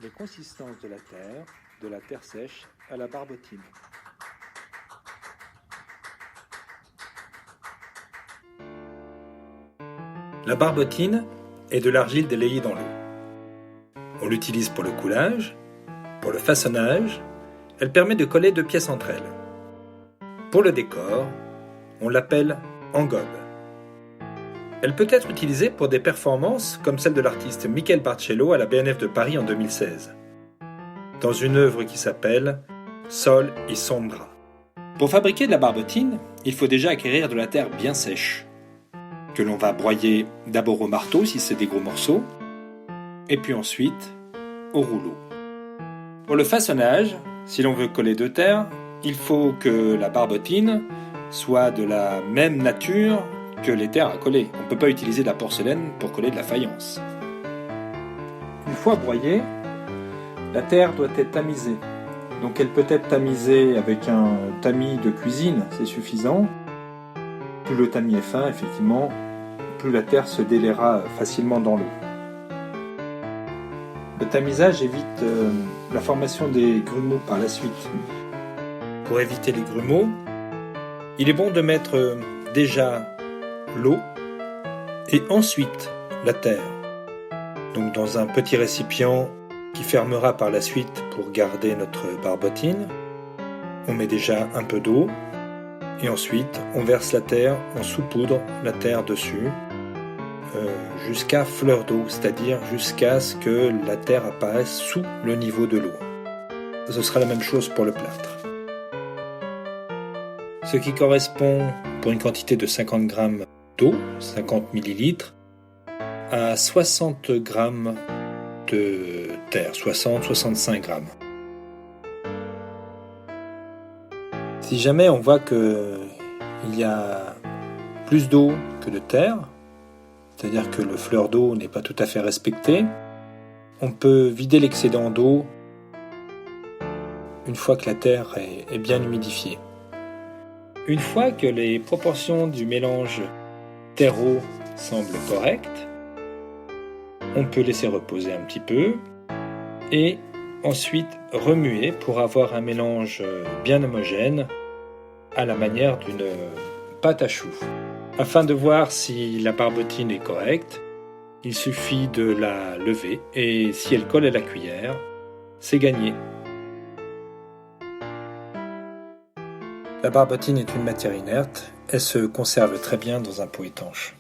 les consistances de la terre sèche à la barbotine. La barbotine est de l'argile délayée dans l'eau. On l'utilise pour le coulage, pour le façonnage, elle permet de coller deux pièces entre elles. Pour le décor, on l'appelle engobe. Elle peut être utilisée pour des performances comme celle de l'artiste Michael Barcello à la BNF de Paris en 2016, dans une œuvre qui s'appelle Sol y Sombra. Pour fabriquer de la barbotine, il faut déjà acquérir de la terre bien sèche, que l'on va broyer d'abord au marteau si c'est des gros morceaux, et puis ensuite au rouleau. Pour le façonnage, si l'on veut coller deux terres, il faut que la barbotine soit de la même nature que les terres à coller. On ne peut pas utiliser de la porcelaine pour coller de la faïence. Une fois broyée, la terre doit être tamisée. Donc elle peut être tamisée avec un tamis de cuisine, c'est suffisant. Plus le tamis est fin, effectivement, plus la terre se délayera facilement dans l'eau. Le tamisage évite la formation des grumeaux par la suite. Pour éviter les grumeaux, il est bon de mettre déjà l'eau et ensuite la terre. Donc dans un petit récipient qui fermera par la suite pour garder notre barbotine, on met déjà un peu d'eau et ensuite on verse la terre, on saupoudre la terre dessus jusqu'à fleur d'eau, c'est-à-dire jusqu'à ce que la terre apparaisse sous le niveau de l'eau. Ce sera la même chose pour le plâtre. Ce qui correspond pour une quantité de 50 grammes d'eau, 50 millilitres, à 60 grammes de terre, 60-65 grammes. Si jamais on voit qu'il y a plus d'eau que de terre, c'est-à-dire que le fleur d'eau n'est pas tout à fait respecté, on peut vider l'excédent d'eau une fois que la terre est bien humidifiée. Une fois que les proportions du mélange terreau semblent correctes, on peut laisser reposer un petit peu et ensuite remuer pour avoir un mélange bien homogène à la manière d'une pâte à choux. Afin de voir si la barbotine est correcte, il suffit de la lever et si elle colle à la cuillère, c'est gagné. La barbotine est une matière inerte, elle se conserve très bien dans un pot étanche.